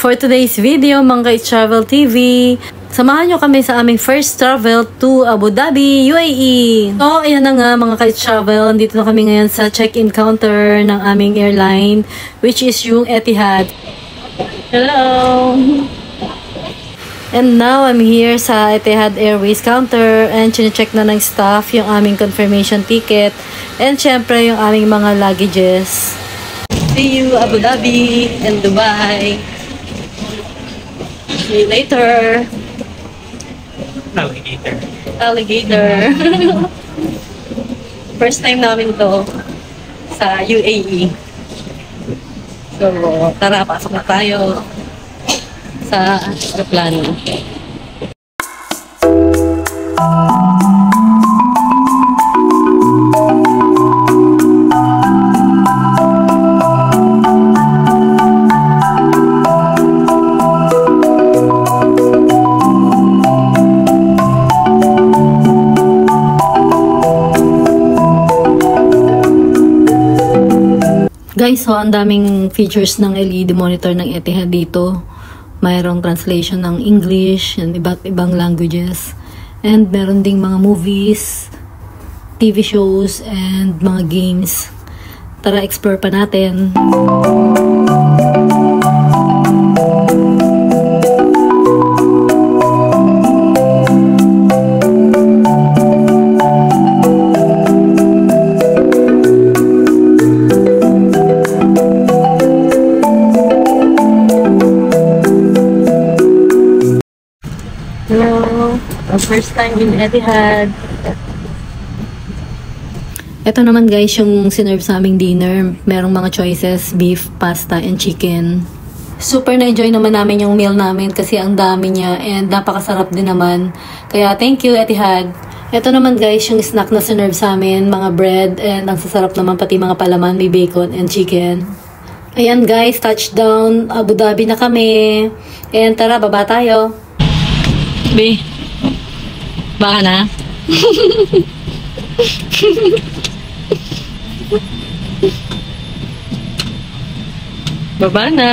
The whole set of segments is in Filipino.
For today's video, mga Travel TV, samahan nyo kami sa aming first travel to Abu Dhabi, UAE. So, ayan na nga mga Travel, dito na kami ngayon sa check-in counter ng aming airline, which is yung Etihad. Hello! And now, I'm here sa Etihad Airways counter and chine-check na ng staff yung aming confirmation ticket and syempre yung aming mga luggages. See you Abu Dhabi and Dubai! See you later. Alligator. Alligator. First time namin to sa UAE. So, tara, pasok na tayo sa aeroplano. Guys, so ang daming features ng LED monitor ng Etihad dito. Mayroong translation ng English and iba't ibang languages. And meron ding mga movies, TV shows, and mga games. Tara, explore pa natin. First time in Etihad. Ito naman guys yung sinerve sa aming dinner. Merong mga choices, beef, pasta, and chicken. Super na-enjoy naman namin yung meal namin kasi ang dami niya and napakasarap din naman. Kaya thank you Etihad. Ito naman guys yung snack na sinerve sa amin, mga bread and ang sasarap naman pati mga palaman, may bacon and chicken. Ayan guys, touchdown Abu Dhabi na kami. And tara, baba tayo. B. Baka na? Baba na.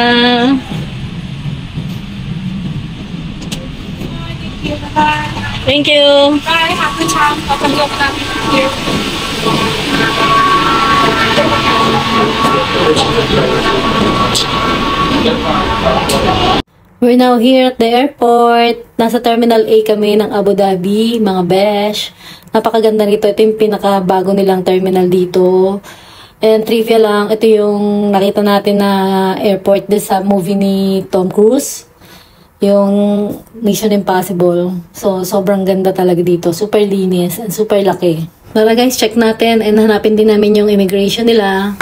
Thank you. Bye. Happy time. Welcome here. We're now here at the airport. Nasa Terminal A kami ng Abu Dhabi, mga besh. Napakaganda nito. Ito yung pinakabago nilang terminal dito. And trivia lang, ito yung nakita natin na airport din sa movie ni Tom Cruise. Yung Mission Impossible. So, sobrang ganda talaga dito. Super linis and super laki. Tara guys, check natin and hanapin din namin yung immigration nila.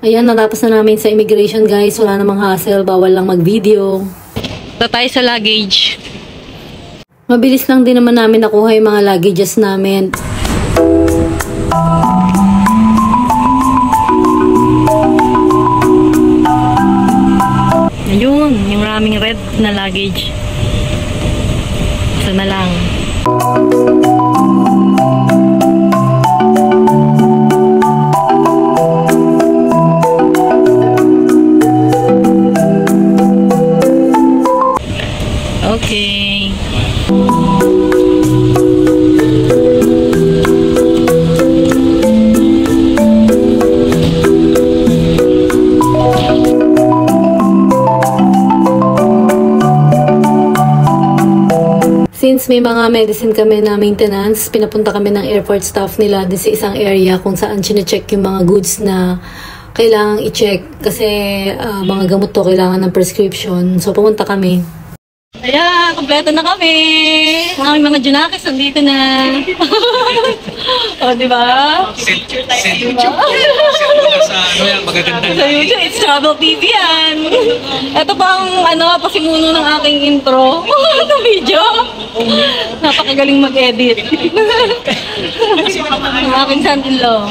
Ayan, natapos na namin sa immigration guys. Wala namang hassle, bawal lang mag-video. Ito tayo sa luggage. Mabilis lang din naman namin nakuha yung mga luggages namin. Ayun, yung maraming red na luggage. Isa na lang. Okay. Since Tapos may mga medicine kami na maintenance. Pinapunta kami ng airport staff nila din sa isang area kung saan chinecheck yung mga goods na kailangang i-check. Kasi mga gamot to kailangan ng prescription. So pumunta kami. Ayan, kompleto na kami. Ang aming mga junakis, nandito na. O, diba? Send YouTube. Send mo na sa magagandang Sa YouTube, it's Travel TV yan. Ito pa ang pasimuno ng aking intro. Itong video. Napakagaling mag-edit. Ang aking son-in-law.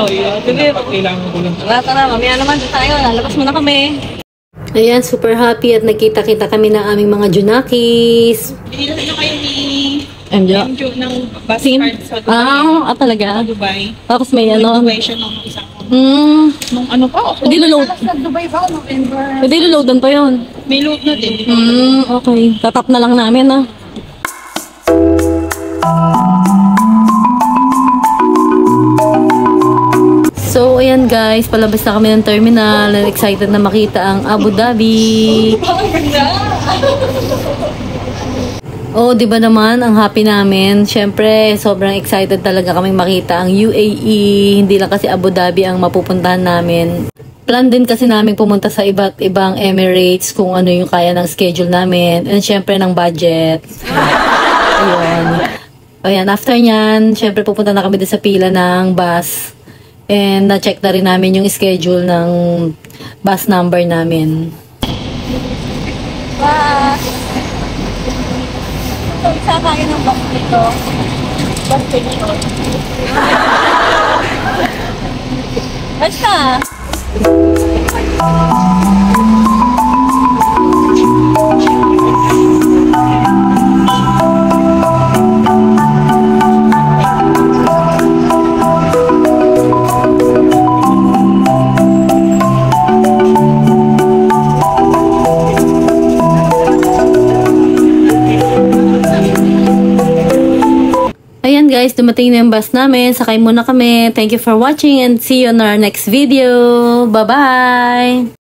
Oh, yeah. Kailangan ko lang. Tara, mamaya naman tayo. Lalabas muna kami. Ayan, super happy at nakita-kita kami ng aming mga junakis. Binilan nyo kayo ni MJ ng bus card sa Dubai. Talaga? Dubai. Tapos may Dubai siya nung isang nung ano pa? Hindi luload. Sa Dubai ba? November. Hindi luloadan pa yun. May load na din. Okay. Tatap na lang namin, So, ayan guys, palabas na kami ng terminal. Excited na makita ang Abu Dhabi. Oh, di ba naman, ang happy namin. Siyempre, sobrang excited talaga kaming makita ang UAE. Hindi lang kasi Abu Dhabi ang mapupuntahan namin. Plan din kasi namin pumunta sa iba't ibang Emirates kung ano yung kaya ng schedule namin. And siyempre, ng budget. Ayun. Ayan, after nyan, siyempre pupunta na kami din sa pila ng bus. And na-check na rin namin yung schedule ng bus number namin. Bus! So, isa tayo ng bus dito. Bus station. Basta! Ayan guys, dumating na yung bus namin. Sakay muna kami. Thank you for watching and see you on our next video. Bye-bye!